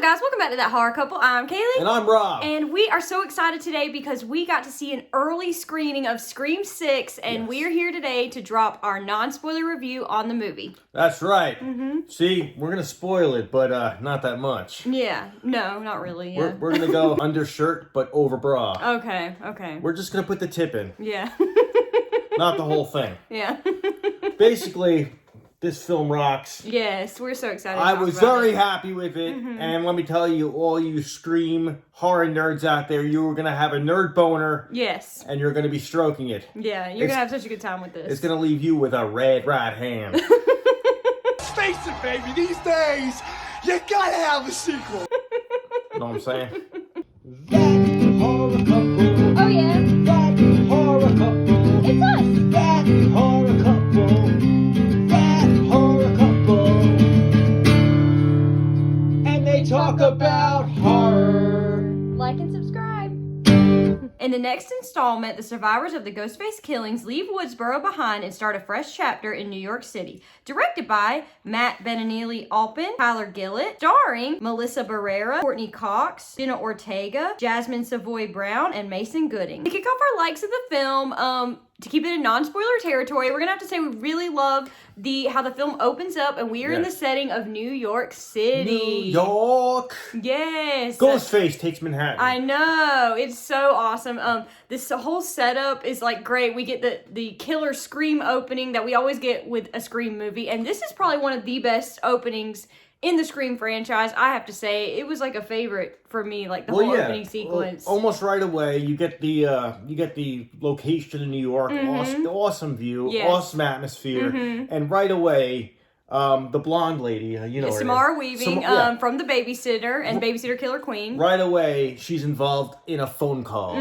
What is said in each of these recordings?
up, guys? Welcome back to That Horror Couple. I'm Kaylee. And I'm Rob. And we are so excited today because we got to see an early screening of Scream 6, and we are here today to drop our non-spoiler review on the movie. That's right. See, we're going to spoil it, but not that much. Yeah. No, not really. Yeah. We're going to go undershirt, but over bra. Okay. We're just going to put the tip in. Yeah. Not the whole thing. Yeah. Basically, this film rocks. Yes, we're so excited. I was very happy with it, and let me tell you, all you Scream horror nerds out there, you were going to have a nerd boner. Yes. And you're going to be stroking it. Yeah, you're going to have such a good time with this. It's going to leave you with a red right hand. Face it, baby, these days, you gotta have a sequel. You know what I'm saying? That horror couple. Oh, yeah. That horror couple. It's us. That horror couple. That horror couple. And they talk about horror. Like and subscribe. In the next installment, the survivors of the Ghostface killings leave Woodsboro behind and start a fresh chapter in New York City. Directed by Matt Bettinelli-Alpin, Tyler Gillett, starring Melissa Barrera, Courtney Cox, Jenna Ortega, Jasmine Savoy Brown, and Mason Gooding. To kick off our likes of the film, to keep it in non-spoiler territory, we're gonna have to say we really love how the film opens up, and we are in the setting of New York City. New York. Yes. Ghostface takes Manhattan. I know, it's so awesome. This whole setup is like great. We get the killer Scream opening that we always get with a Scream movie, and this is probably one of the best openings in the Scream franchise. I have to say, it was like a favorite for me, like the whole opening sequence. Almost right away, you get the location in New York, awesome view, awesome atmosphere, and right away, the blonde lady, you know, Samara Weaving, from The Babysitter and Babysitter Killer Queen. Right away, she's involved in a phone call.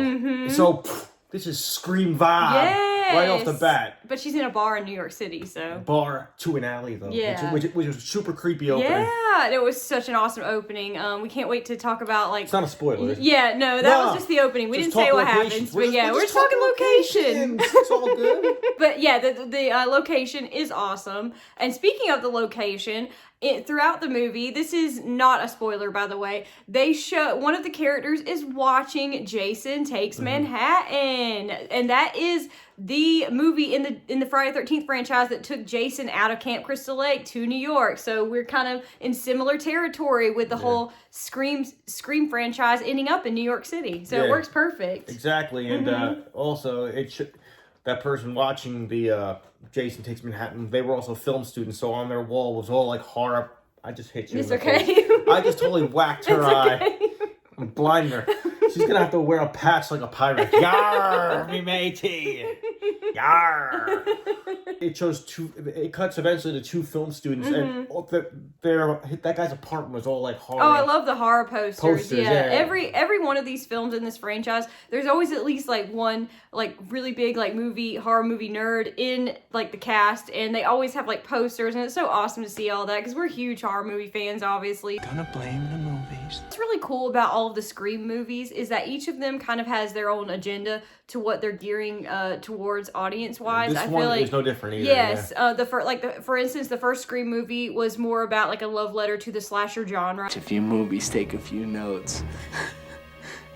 So this is Scream vibe right off the bat. But she's in a bar in New York City, so. Bar to an alley, though. Yeah. Which was a super creepy opening. Yeah, it was such an awesome opening. We can't wait to talk about, like... It's not a spoiler. Yeah, no, that was just the opening. We didn't say what happens, but yeah, we're just talking location. It's all good. But yeah, the location is awesome. And speaking of the location... throughout the movie, this is not a spoiler, by the way, they show one of the characters is watching Jason Takes Manhattan, and that is the movie in the Friday the 13th franchise that took Jason out of Camp Crystal Lake to New York. So we're kind of in similar territory with the whole Scream franchise ending up in New York City. So it works perfect. Exactly, and also that person watching the Jason Takes Manhattan, they were also film students, so on their wall was all like horror. I just hit you. It's okay. I just totally whacked her eye. I'm blinding her. She's gonna have to wear a patch like a pirate. Yar, me matey. Yar. It cuts eventually to two film students, and that guy's apartment was all like horror. Oh, I love the horror posters. Yeah. Every one of these films in this franchise, there's always at least like one like really big like horror movie nerd in like the cast, and they always have like posters, and it's so awesome to see all that because we're huge horror movie fans, obviously. Gonna blame the movies. What's really cool about all of the Scream movies is that each of them kind of has their own agenda to what they're gearing towards audience-wise. This I one feel like is no different either. Yes, for instance, the first Scream movie was more about like a love letter to the slasher genre. A few movies, take a few notes.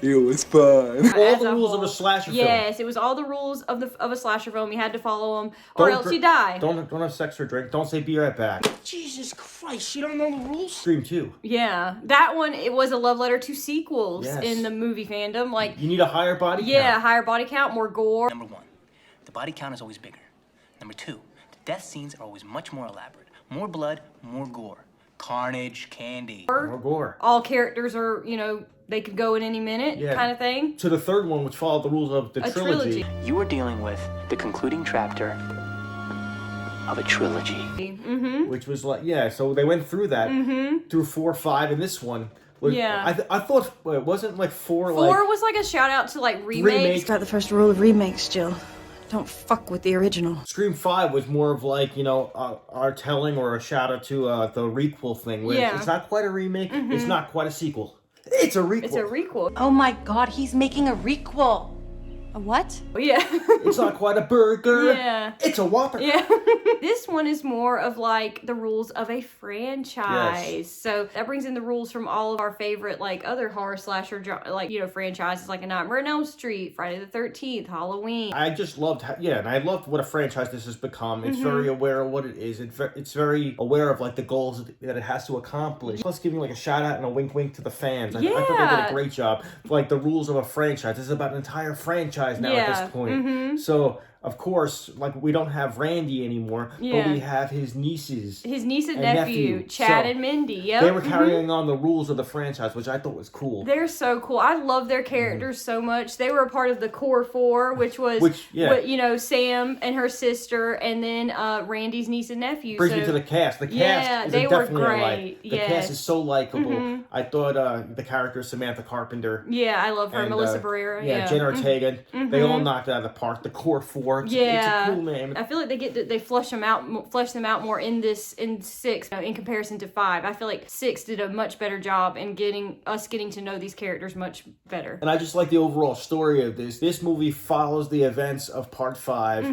It was fun. All the rules of a slasher film. Yes, it was all the rules of a slasher film. You had to follow them, or else you die. Don't have sex or drink. Don't say be right back. Jesus Christ, you don't know the rules? Scream 2. Yeah, that one, it was a love letter to sequels Yes. in the movie fandom. Like, you need a higher body count. Yeah, higher body count, more gore. Number one, the body count is always bigger. Number two, the death scenes are always much more elaborate. More blood, more gore. Carnage, candy. More gore. All characters are, they could go in any minute, kind of thing. To the third one, which followed the rules of the trilogy. You are dealing with the concluding chapter of a trilogy. Which was like, so they went through that, through 4, 5, and this one. I thought, it wasn't like 4 was like a shout out to like remakes. It's got the first rule of remakes, Jill. Don't fuck with the original. Scream 5 was more of like, our telling or a shout out to the requel thing. Where it's not quite a remake, it's not quite a sequel. It's a requel. It's a requel. Oh my god, he's making a requel. A what? Yeah. It's not quite a burger. Yeah. It's a Whopper. Yeah. This one is more of like the rules of a franchise. Yes. So that brings in the rules from all of our favorite like other horror slasher like, you know, franchises like A Nightmare on Elm Street, Friday the 13th, Halloween. I just loved, and I loved what a franchise this has become. It's very aware of what it is. It's very aware of like the goals that it has to accomplish. Plus, giving like a shout out and a wink, wink to the fans. I thought they did a great job. Like the rules of a franchise. This is about an entire franchise now at this point. So. Of course, like we don't have Randy anymore, but we have his nieces. His niece and nephew, Chad and Mindy. Yep. They were carrying on the rules of the franchise, which I thought was cool. They're so cool. I love their characters so much. They were a part of the core four, which was, what, you know, Sam and her sister, and then Randy's niece and nephew. Brings me to the cast. The cast is they were definitely a like. great. The cast is so likable. I thought the character Samantha Carpenter. Yeah, I love her. And, Melissa Barrera. Yeah, Jenna Ortega. They all knocked it out of the park. The core four. It's a cool name. I feel like they flesh them out more in 6, you know, in comparison to 5. I feel like 6 did a much better job in getting to know these characters much better. And I just like the overall story of this. This movie follows the events of part 5.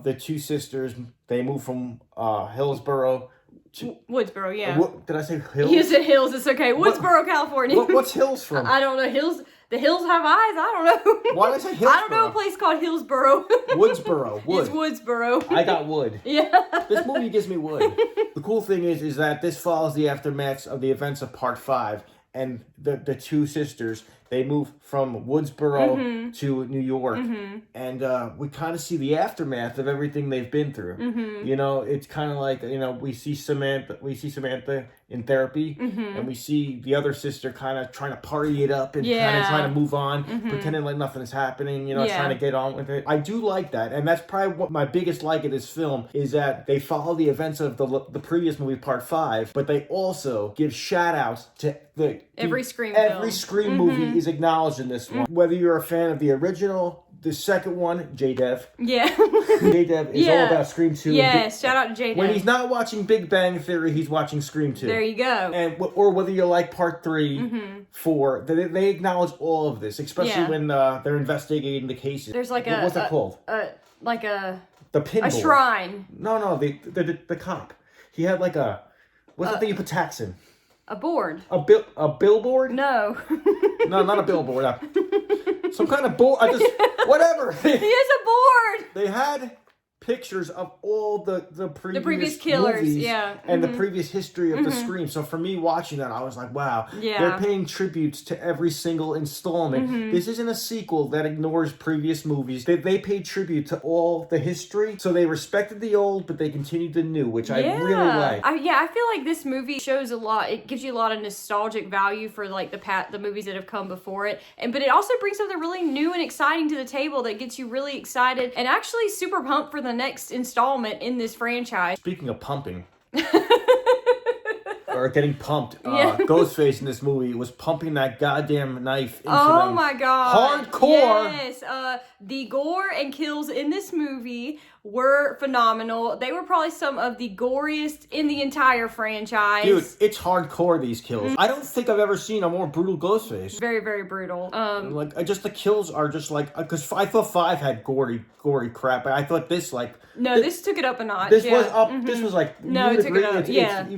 The two sisters, they move from Hillsboro to Woodsboro, yeah. Did I say Hills? You said Hills, it's okay. Woodsboro, California. What's Hills from? I don't know. The hills have eyes. I don't know. Why did I say Hillsboro? I don't know a place called Hillsboro. Woodsboro. Wood. It's Woodsboro. I got wood. Yeah. This movie gives me wood. The cool thing is that this follows the aftermaths of the events of part 5, and the two sisters, they move from Woodsboro to New York, and we kind of see the aftermath of everything they've been through. You know, it's kind of like, you know, we see Samantha in therapy, and we see the other sister kind of trying to party it up and kind of trying to move on, pretending like nothing is happening, you know, trying to get on with it. I do like that, and that's probably what my biggest like of this film is, that they follow the events of the previous movie, part 5, but they also give shout outs to every Scream movie is acknowledged in this one. Whether you're a fan of the original, the second one, J-Dev. Yeah. J-Dev is all about Scream 2. Yes, shout out to J-Dev. When he's not watching Big Bang Theory, he's watching Scream 2. There you go. And or whether you like part 3, 4, they acknowledge all of this, especially when they're investigating the cases. There's like what's that called? The pinball. a shrine. No, the cop. He had like a what's the thing you put tax in? A board. A billboard? No. No, not a billboard. Some kind of board. Whatever. He has a board. They had pictures of all the previous killers, movies yeah. and the previous history of the Scream. So for me watching that, I was like, wow, Yeah. they're paying tributes to every single installment. This isn't a sequel that ignores previous movies. They paid tribute to all the history, so they respected the old, but they continued the new, which I really like. I feel like this movie shows a lot. It gives you a lot of nostalgic value for like the movies that have come before it, but it also brings something really new and exciting to the table that gets you really excited and actually super pumped for the next installment in this franchise. Speaking of pumping, or getting pumped, Ghostface in this movie was pumping that goddamn knife into them. My god. Hardcore! Yes. The gore and kills in this movie were phenomenal. They were probably some of the goriest in the entire franchise. Dude, it's hardcore, these kills. I don't think I've ever seen a more brutal Ghostface. Very, very brutal. Just the kills are just like, because I thought 5 had gory crap. I thought this this took it up a notch. This was up. This was like, no, it took it up.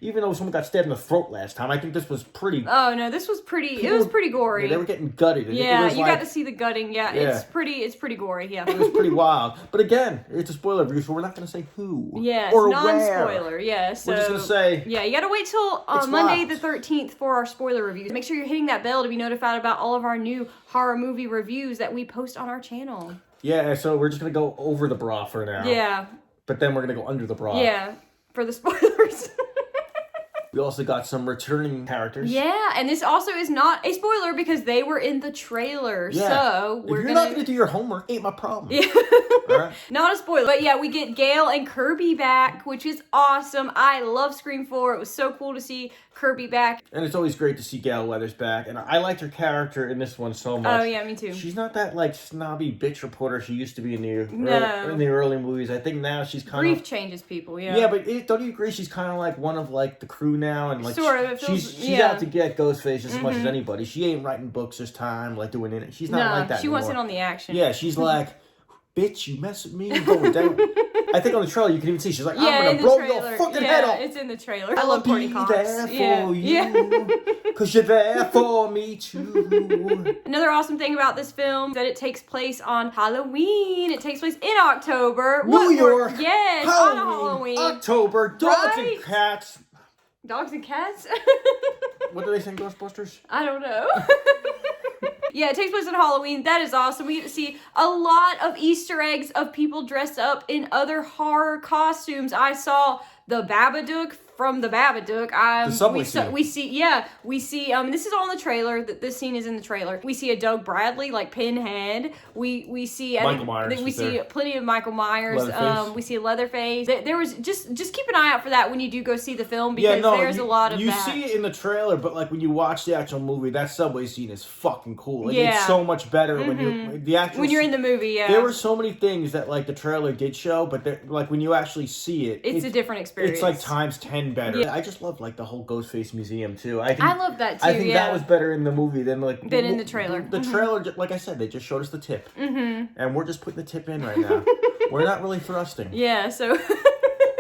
Even though someone got stabbed in the throat last time, I think this was pretty. Oh no, this was pretty. It was pretty gory. Yeah, they were getting gutted. Yeah, you got to see the gutting. Yeah, it's pretty gory. Yeah, it was pretty wild. But again, it's a spoiler review, so we're not going to say who. Yes, or non-spoiler. Where. Yeah, so we're just going to say. Yeah, you got to wait till Monday the 13th for our spoiler reviews. Make sure you're hitting that bell to be notified about all of our new horror movie reviews that we post on our channel. Yeah, so we're just going to go over the bra for now. Yeah. But then we're going to go under the bra. Yeah, for the spoilers. We also got some returning characters. Yeah, and this also is not a spoiler because they were in the trailer. Yeah. So if you're not going to do your homework, ain't my problem. Yeah. Right? Not a spoiler. But yeah, we get Gale and Kirby back, which is awesome. I love Scream 4. It was so cool to see Kirby back. And it's always great to see Gale Weathers back. And I liked her character in this one so much. Oh, yeah, me too. She's not that, like, snobby bitch reporter she used to be in the early movies. I think now she's kind of... Grief changes people, yeah. Yeah, but don't you agree she's kind of like one of, like, the crew now, and like Sort of, it feels- she's yeah. out to get Ghostface as much as anybody. She ain't writing books this time, like doing it. She's not like that. she wants it anymore. on the action. Yeah, she's like, bitch, you mess with me, I'm going down. I think on the trailer you can even see she's like, Yeah, I'm in gonna the blow trailer. your fucking Yeah, head off. it's in the trailer. I love I'll Courtney be Cox. there for Yeah. you, cause you're there for me too. Another awesome thing about this film is that it takes place on Halloween. It takes place in October. New York, Yes, on a Halloween. October, dogs Right? and cats. Dogs and cats? What do they say in Ghostbusters? I don't know. Yeah, it takes place on Halloween. That is awesome. We get to see a lot of Easter eggs of people dressed up in other horror costumes. I saw the Babadook from the Babadook. The subway scene. We see. This is all in the trailer. This scene is in the trailer. We see a Doug Bradley like Pinhead. We see Michael Myers We was see there. plenty of Michael Myers. Leatherface. We see Leatherface. There was just keep an eye out for that when you do go see the film because there's a lot of you that. see it in the trailer, but like when you watch the actual movie, that subway scene is fucking cool. Like, Yeah. it's so much better when you're in the movie. Yeah, There were so many things that like the trailer did show, but like when you actually see it, it's a different experience. It's like times 10 better. Yeah. I just love like the whole Ghostface museum too. I love that too. I think yeah. that was better in the movie than like in the trailer. The trailer, like I said, they just showed us the tip, and we're just putting the tip in right now. We're not really thrusting. Yeah, so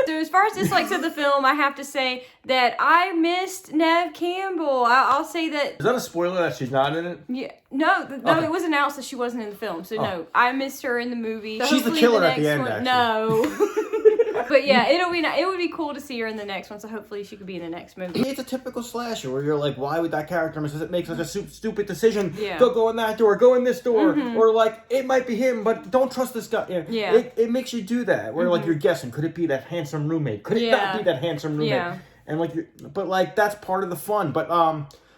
so as far as dislikes of the film, I have to say that I missed Neve Campbell. I'll say that. Is that a spoiler that she's not in it? Yeah, no, Okay. it was announced that she wasn't in the film, so no, I missed her in the movie. So She's the hopefully killer at the next end, one, actually. No. But yeah, it would be cool to see her in the next one. So hopefully she could be in the next movie. It's a typical slasher where you're like, why would that character make such a stupid decision? Yeah. Don't go in that door, go in this door. Or like, it might be him, but don't trust this guy. Yeah. It makes you do that. Where like you're guessing, could it be that handsome roommate? Could it not be that handsome roommate? Yeah. And like, but like that's part of the fun. But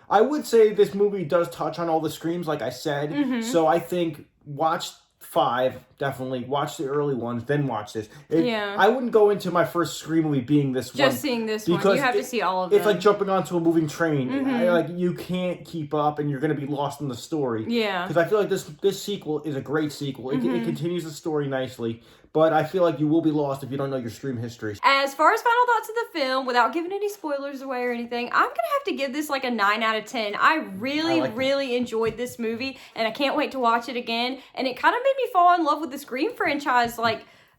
I would say this movie does touch on all the screams, like I said. So I think watch 5, definitely watch the early ones, then watch this. I wouldn't go into my first Scream movie being this one. Just seeing this one, you have to see all of them. It's like jumping onto a moving train. Like you can't keep up, and you're going to be lost in the story. Yeah. Because I feel like this sequel is a great sequel. It continues the story nicely, but I feel like you will be lost if you don't know your Scream history. As far as final thoughts of the film, without giving any spoilers away or anything, I'm gonna have to give this like a 9 out of 10. I really enjoyed this movie, and I can't wait to watch it again. And it kind of made me fall in love with the Scream franchise,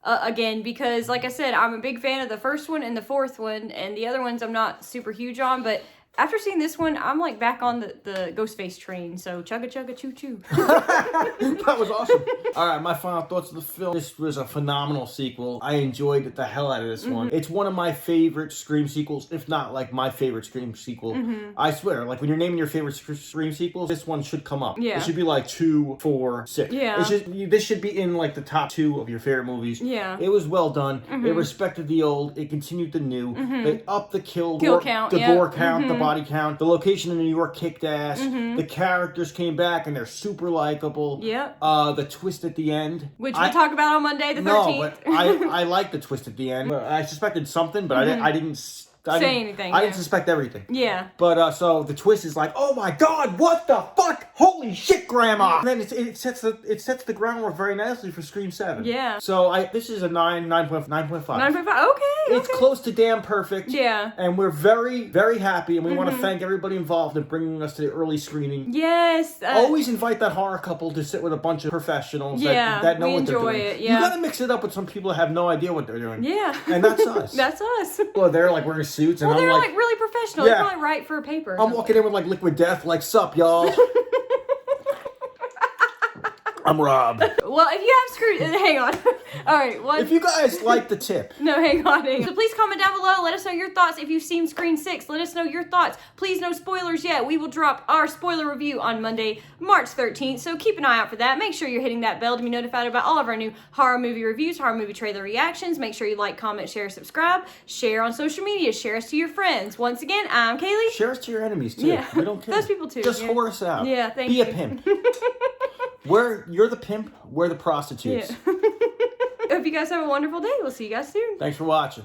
again, because like I said, I'm a big fan of the first one and the fourth one, and the other ones I'm not super huge on, but after seeing this one, I'm like back on the Ghostface train. So chugga chugga choo choo. That was awesome. All right, my final thoughts of the film. This was a phenomenal sequel. I enjoyed the hell out of this one. It's one of my favorite Scream sequels, if not like my favorite Scream sequel. I swear, like when you're naming your favorite Scream sequels, this one should come up. Yeah. It should be like 2, 4, 6. Yeah. This should be in like the top 2 of your favorite movies. Yeah. It was well done. It respected the old. It continued the new. They upped the Kill count, the yeah. gore count, the body count. The location in New York kicked ass. The characters came back and they're super likable. Yep. The twist at the end, Which we'll talk about on Monday the 13th. no, but I like the twist at the end. I suspected something, but I didn't Say anything, I yeah. didn't suspect everything. Yeah. But so the twist is like, oh my god, what the fuck? Holy shit, Grandma! And then it sets the groundwork very nicely for Scream 7. Yeah. So this is a 9.5. 9.5. Okay. It's close to damn perfect. Yeah. And we're very, very happy, and we want to thank everybody involved in bringing us to the early screening. Yes. Always invite that horror couple to sit with a bunch of professionals that know we what they're enjoy doing. it, yeah. You gotta mix it up with some people that have no idea what they're doing. Yeah. And that's us. That's us. Well, they're like wearing suits, and Well, I'm they're like, like really professional. Yeah. They probably write for a paper. or I'm something. walking in with like Liquid Death, like, sup, y'all? I'm Rob. Well, if you have screwed, hang on. All right, one. If you guys like the tip, No, hang on. So please comment down below. Let us know your thoughts. If you've seen Scream 6, let us know your thoughts. Please, no spoilers yet. We will drop our spoiler review on Monday, March 13th. So keep an eye out for that. Make sure you're hitting that bell to be notified about all of our new horror movie reviews, horror movie trailer reactions. Make sure you like, comment, share, subscribe. Share on social media. Share us to your friends. Once again, I'm Kaylee. share us to your enemies too. Yeah. We don't care. Those people too, Just yeah. whore us out. Yeah, thank Be you. a pimp. You're the pimp, we're the prostitutes. Yeah. Hope you guys have a wonderful day. We'll see you guys soon. Thanks for watching.